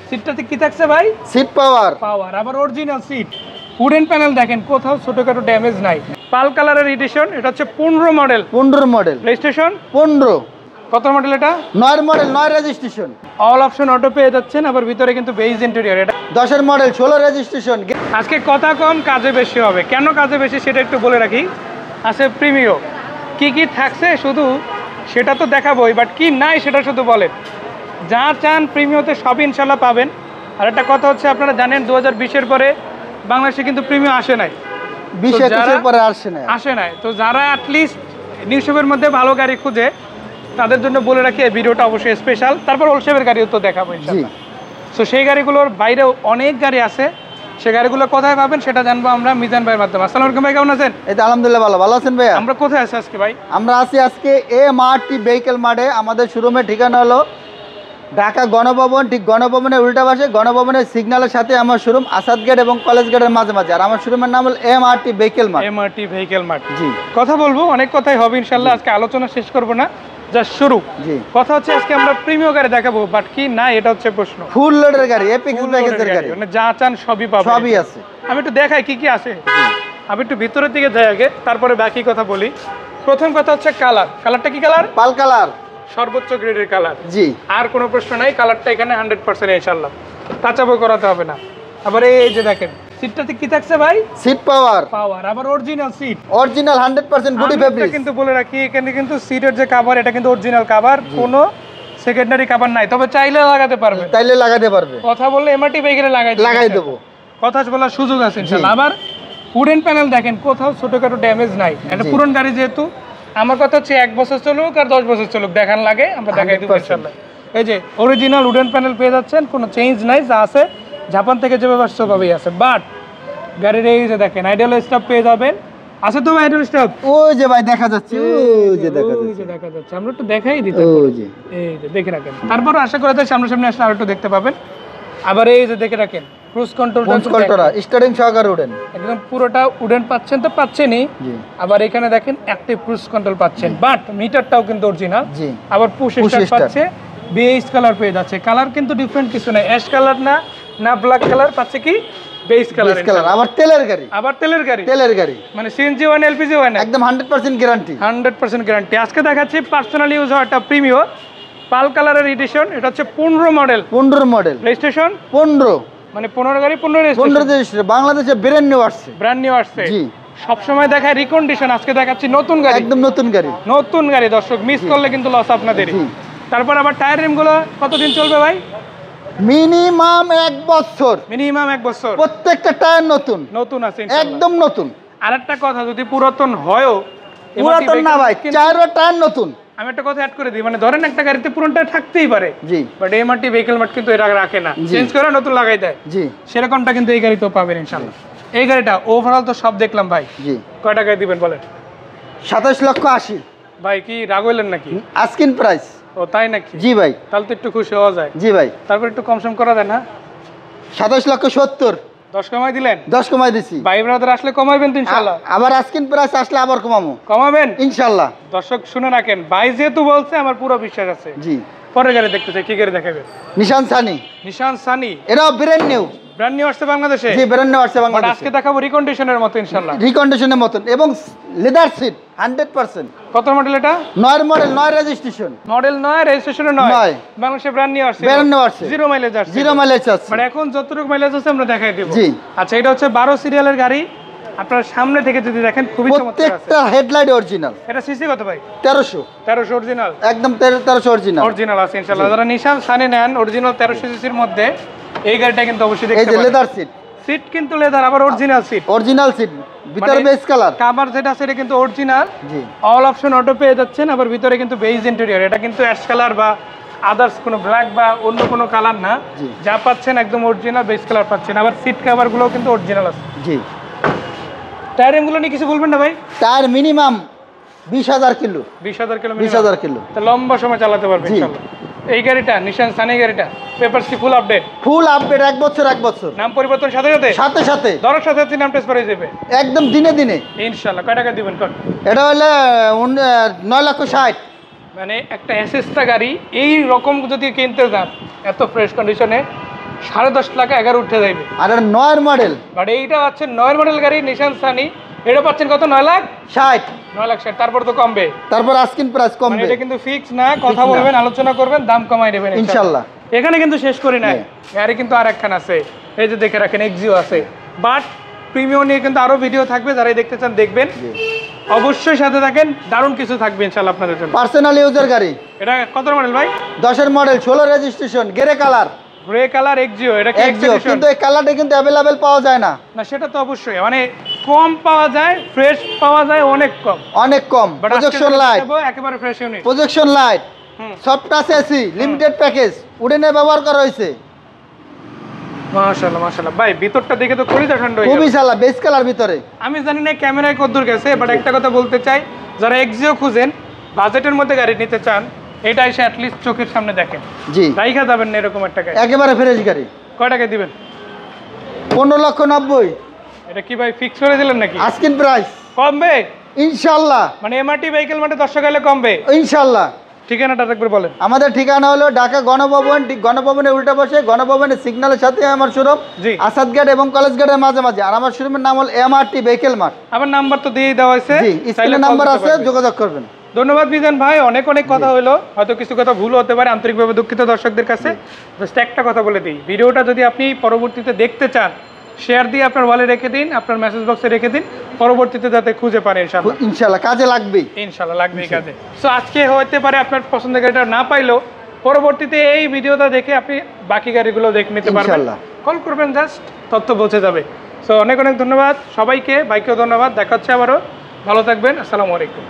সিটটাতে কি থাকছে ভাই? সিট পাওয়ার আবার অরিজিনাল সিট। উডেন প্যানেল দেখেন, কোথাও ছোটখাটো ড্যামেজ নাই। পাল কালারের এডিশন, এটা হচ্ছে 15 মডেল। 15 model, registration 15। কত মডেল এটা? 9 model, 9 registration. All option auto পেয়ে যাচ্ছেন, আবার ভিতরে কিন্তু বেজ ইন্টেরিয়র। এটা 10 মডেল, 16 রেজিস্ট্রেশন। আজকে কথা কম কাজে বেশি হবে। কেন কাজে বেশি সেটা একটু বলে রাখি। আছে প্রিমিও, কি কি থাকছে শুধু সেটা তো দেখাবোই, বাট কি নাই সেটা শুধু বলেন। যা চান প্রিমিওতে সবই ইনশাল্লাহ পাবেন। আর একটা কথা হচ্ছে, আপনারা জানেন 2020-এর পরে বাংলাদেশে কিন্তু প্রিমিও আসে নাই, 20-21-এর পরে আসে নাই। তো যারা অ্যাটলিস্ট নিউশপের মধ্যে ভালো গাড়ি খুঁজে, তাদের জন্য বলে রাখি এই ভিডিওটা অবশ্যই স্পেশাল। তারপর হোলসেলের গাড়িও তো দেখাবো ইনশাল্লাহ। সো সেই গাড়িগুলোর বাইরেও অনেক গাড়ি আছে, সেই গাড়িগুলো কোথায় পাবেন সেটা জানবো আমরা মিজান ভাইয়ের মাধ্যমে। আসসালামু আলাইকুম ভাই, কেমন আছেন? এই তো আলহামদুলিল্লাহ ভালো। ভালো আছেন ভাইয়া? আমরা কোথায় আছি আজকে ভাই? আমরা আছি আজকে এমআরটি ভেহিকেল মার্টে। আমাদের শোরুমের ঠিকানা হলো ঢাকা গণভবন, ঠিক গণভবনের উল্টা পাশে, গণভবনের সিগন্যালের সাথে আমার শোরুম, আসাদ গেট এবং কলেজ গেটের মাঝে। আর আমার শোরুমের নাম হলো MRT vehicle mart. MRT vehicle mart. জি, কথা বলবো, অনেক কথাই হবে ইনশাল্লাহ। আজকে আলোচনা শেষ করবো না, জাস্ট শুরু। জি, কথা হচ্ছে আজকে আমরা প্রিমিয়াম গাড়ি দেখাবো, বাট কি না এটা হচ্ছে প্রশ্ন। ফুল লোডের গাড়ি, এপিক্স প্যাকেজের গাড়ি, মানে যা চান সবই পাবেন, সবই আছে। আমি একটু দেখাই কি কি আছে। আমি একটু ভিতরের দিকে যাই আগে, তারপরে বাকি কথা বলি। প্রথম কথা হচ্ছে কালারটা কি কালার? পাল কালার, সর্বোচ্চ গ্রেডের কালার। জি, আর কোনো প্রশ্ন নাই, কালারটা এখানে 100% ইনশাআল্লাহ, টাচাপও করাতে হবে না। আবার এই যে দেখেন সিটটাতে কি থাকছে ভাই? সিট পাওয়ার, আবার original seat, original 100% body fabric. কিন্তু বলে রাখি, এখানে কিন্তু সিটের যে কভার, এটা কিন্তু অরিজিনাল কভার, কোনো সেকেন্ডারি কভার নাই। তবে চাইলে লাগাতে পারবে, চাইলে লাগাতে পারবে। কথা বললে এমআরটি ভেহিকেলে লাগাই দেবো, কথা বলার সুযোগ আছে ইনশাআল্লাহ। আবার উডেন প্যানেল দেখেন, কোথাও ছোটখাটো ড্যামেজ নাই। একটা পুরনো গাড়ি যেহেতু, আমার কথা হচ্ছে 1 বছর চলুক আর 10 বছর চলুক, দেখান লাগে আমরা দেখাই দেবো ইনশাআল্লাহ। এই যে অরিজিনাল উডেন প্যানেল পেয়ে যাচ্ছেন, কোনো চেঞ্জ নাই, যা আছে জাপান থেকে যেভাবে আসছে ওভাবেই আছে। বাট গাড়ির এই যে দেখেন আইডিয়াল স্টপ পেয়ে যাবেন। আছে তো আইডিয়াল স্টপ? ওই যে ভাই দেখা যাচ্ছে, ওই যে দেখা যাচ্ছে। আমরা একটু দেখাই দিতে, ওই যে, এই যে দেখে রাখেন। তারপর আশা করা যায় সামনে আসলে আরো একটু দেখতে পাবেন। আবার এই যে দেখে রাখেন, ক্রুজ কন্ট্রোলটা স্টার্টিং সহকারে উডেন, একদম পুরোটা উডেন পাচ্ছেন, তো পাচ্ছেনই। আবার এখানে দেখেন অ্যাক্টিভ ক্রুজ কন্ট্রোল পাচ্ছেন, বাট মিটারটাও কিন্তু অরিজিনাল। আবার পুশ স্টার্ট পাচ্ছে, বেজ কালার পেয়ে যাচ্ছে। কালার কিন্তু ডিফারেন্ট কিছু নাই, অ্যাশ কালার না ব্ল্যাক কালার, পাচ্ছে কি বেজ কালার। আবার তেলের গাড়ি, মানে সিএনজি ওয়ান এলপিজি ওয়ান, একদম 100% গ্যারান্টি, 100% গ্যারান্টি। আজকে দেখাচ্ছি পার্সোনাল ইউজ হওয়া একটা প্রিমিয়াম পাল কালারের এডিশন। এটা হচ্ছে 15 মডেল, রেজিস্ট্রেশন 15, মানে 15 গাড়ি 15 রেজিস্ট্রেশন। বাংলাদেশে ব্র্যান্ড নিউ আসছে। জি, সব সময় দেখায় রিকন্ডিশন, আজকে দেখাচ্ছি নতুন গাড়ি, একদম নতুন গাড়ি। দর্শক মিস করলে কিন্তু লস আপনাদেরই। তারপর আবার টায়ার রিম গুলো কতদিন চলবে ভাই? মিনিমাম 1 বছর, প্রত্যেকটা টায়ার নতুন আছে, একদম নতুন। আরেকটা কথা, যদি পুরাতন হয়ও, পুরাতন না ভাই, চারও টায়ার নতুন। আমি একটা কথা অ্যাড করে দিই, মানে ধরেন একটা গাড়িতে পুরোটা থাকতেই পারে, জি, বাট এমআরটি ভেহিকেল মার্ট কিন্তু এটা রাখে না, চেঞ্জ করে নতুন লাগাই দেয়। জি, সেরকমটা কিন্তু এই গাড়িতেও পাবেন ইনশাআল্লাহ। এই গাড়িটা ওভারঅল তো সব দেখলাম ভাই, জি, কয় টাকায় দিবেন বলেন? 27,80,000 ভাই কি রাগ হইলেন নাকি? Asking price. ও তাই নাকি? জি ভাই, তাহলে তো একটু খুশি হওয়া যায়। জি ভাই, তারপর একটু কম সম করা দেন। না 27,70,000, 10 কমাই দিলেন? 10 কমাই দিছি। ভাই ব্রাদার আসলে কমাইবেন তো ইনশাআল্লাহ। আবার আস্কিং প্রাইস আসলে আবার কমাবেন ইনশাআল্লাহ। দর্শক শুনে রাখেন, ভাই যেহেতু বলছে আমার পুরো বিশ্বাস আছে। জি, পরে গাড়ি দেখতে চাই, কি গাড়ি দেখাবেন? নিশান সানি, এটা ব্র্যান্ড নিউ আসছে বাংলাদেশে। জি, ব্র্যান্ড নিউ আসছে বাংলাদেশে। আজকে দেখাবো রিকন্ডিশনের মতো ইনশাআল্লাহ, রিকন্ডিশনের মতো এবং লেদার সিট 100%। কত মডেল এটা? 9 মডেল, 9 রেজিস্ট্রেশন, মডেল 9, রেজিস্ট্রেশন 9, বাংলাদেশে ব্র্যান্ড নিউ আসছে, জিরো মাইলেজ আছে। মানে এখন যতটুকু মাইলেজ আছে আমরা দেখাই দেব। জি, আচ্ছা, এটা হচ্ছে 12 সিরিয়ালের গাড়ি। আপনারা সামনে থেকে যদি দেখেন খুবই চমৎকার আছে, প্রত্যেকটা হেডলাইট অরিজিনাল। এটা সিসি কত ভাই? 1300 অরিজিনাল, একদম 1300 অরিজিনাল আছে ইনশাআল্লাহ। যারা নিশান সানি নেন অরিজিনাল 1300 সিসির মধ্যে, এই গাড়িটা কিন্তু অবশ্যই দেখতে পাবেন। এই যে লেদার সিট কিন্তু লেদার, আবার অরিজিনাল সিট, ভিতরে বেজ কালার, কভার যেটা আছে এটা কিন্তু অরিজিনাল। জি, অল অপশন অটো পেয়ে যাচ্ছেন, আবার ভিতরে কিন্তু বেজ ইন্টেরিয়র। এটা কিন্তু অ্যাশ কালার বা আদার্স কোনো ব্ল্যাক বা অন্য কোনো কালার না, যা পাচ্ছেন একদম অরিজিনাল বেজ কালার পাচ্ছেন। আবার সিট কভার গুলো কিন্তু অরিজিনাল আছে। জি, টায়ার গুলো নিয়ে কিছু বলবেন না ভাই? টায়ার মিনিমাম 20,000 কিলো, 20,000 কিলো, তো লম্বা সময় চালাতে পারবেন ইনশাআল্লাহ। এই গাড়িটা নিশান সানি গাড়িটা পেপারস কি ফুল আপডেট 1 বছর, নাম পরিবর্তন সাথে দরের সাথে নাম ট্রান্সফার হয়ে যাবে একদম দিনে ইনশাআল্লাহ। কয় টাকা দিবেন কোন? এটা হলো 9,60,000। মানে একটা অ্যাসেস্টা গাড়ি এই রকম যদি কিনতে যান এত ফ্রেশ কন্ডিশনে, 10.5 লাখ 11 উঠে যাবে। আর 9 মডেল, বাট এইটা হচ্ছে 9 মডেল গাড়ি নিশান সানি, এটা পাচ্ছেন কত? 9 লাখ 60। 9 লাখ 60, তারপর তো কমবে, তারপর আস্কিং প্রাইস কমবে। এটা কিন্তু ফিক্স না, কথা বলবেন, আলোচনা করবেন, দাম কমাই দেবেন ইনশাআল্লাহ। এখানে কিন্তু শেষ করি নাই, গাড়ি কিন্তু আরেকখান আছে, এই যে দেখে রাখেন এক্সিও আছে। বাট প্রিমিয়াম নিয়ে কিন্তু আরো ভিডিও থাকবে, যারাই দেখতে চান দেখবেন, অবশ্যই সাথে থাকেন, দারুণ কিছু থাকবে ইনশাআল্লাহ আপনাদের জন্য। পার্সোনাল ইউজার গাড়ি। এটা কত মডেল ভাই? 10 এর model, 16 registration, grey colour. Grey colour Axio, এটা কি এক্সিও? কিন্তু এই কালারটা কিন্তু अवेलेबल পাওয়া যায় না। না সেটা তো অবশ্যই, মানে কম পাওয়া যায়, ফ্রেশ পাওয়া যায় অনেক কম, অনেক কম। প্রজেকশন লাইট, একেবারে fresh unit, projection light, soft touch AC, limited package, উডেনে ব্যবহার করা হয়েছে। মাশাআল্লাহ মাশাআল্লাহ ভাই, ভিতরটা দেখে তো কলিজা ঠান্ডা হয়ে গেল। খুবই সালা বেস কালার ভিতরে। আমি জানি না ক্যামেরায় কতদূর গেছে, বাট একটা কথা বলতে চাই, যারা এক্সিও খুঁজেন, বাজেটের মধ্যে গাড়ি নিতে চান, এটা এসে অ্যাট লিস্ট চোখের সামনে দেখেন। জি, রাইখা যাবেন না এরকম একটা গাড়ি, একেবারে ফ্রেশ গাড়ি। কয় টাকা দিবেন? 15,90,000। এটা কি ভাই ফিক্স করে দিলেন নাকি? আস্কিং প্রাইস কমবে ইনশাআল্লাহ, মানে এমআরটি ভেহিকল মানে 10 টাকা হলে কমবে ইনশাআল্লাহ। ঠিকানাটা একবার বলেন। আমাদের ঠিকানা হলো ঢাকা গণভবন, ঠিক গণভবনের উল্টা পাশে, গণভবনের সিগন্যালের সাথে আমার শোরুম, আসাদ গেট এবং কলেজ গেটের মাঝামাঝি। আর আমার শোরুমের নাম হলো এমআরটি ভেহিকল মার্ট। আমার নাম্বার তো দিয়ে দেওয়া হয়েছে, জি, স্ক্রিনে নাম্বার আছে, যোগাযোগ করবেন। ধন্যবাদ মিজান ভাই, অনেক অনেক কথা হলো, হয়তো কিছু কথা ভুল হতে পারে, আন্তরিকভাবে দুঃখিত দর্শকদের কাছে। জাস্ট একটা কথা বলে দিই, ভিডিওটা যদি আপনি পরবর্তীতে দেখতে চান, শেয়ার দিয়ে আপনার ওয়ালে রেখে দিন, আপনার মেসেজ বক্সে রেখে দিন, পরবর্তীতে যাতে খুঁজে পারে ইনশাআল্লাহ। ইনশাআল্লাহ কাজে লাগবে, ইনশাআল্লাহ লাগবেই কাজে। সো আজকে হতে পারে আপনার পছন্দের গাড়িটা না পাইলেও পরবর্তীতে এই ভিডিওটা দেখে আপনি বাকি গাড়িগুলো দেখে নিতে পারবেন, কল করবেন, জাস্ট তথ্য পৌঁছে যাবে। সো অনেক অনেক ধন্যবাদ সবাইকে, ভাইকেও ধন্যবাদ, দেখা হচ্ছে আবারও, ভালো থাকবেন, আসসালামু আলাইকুম।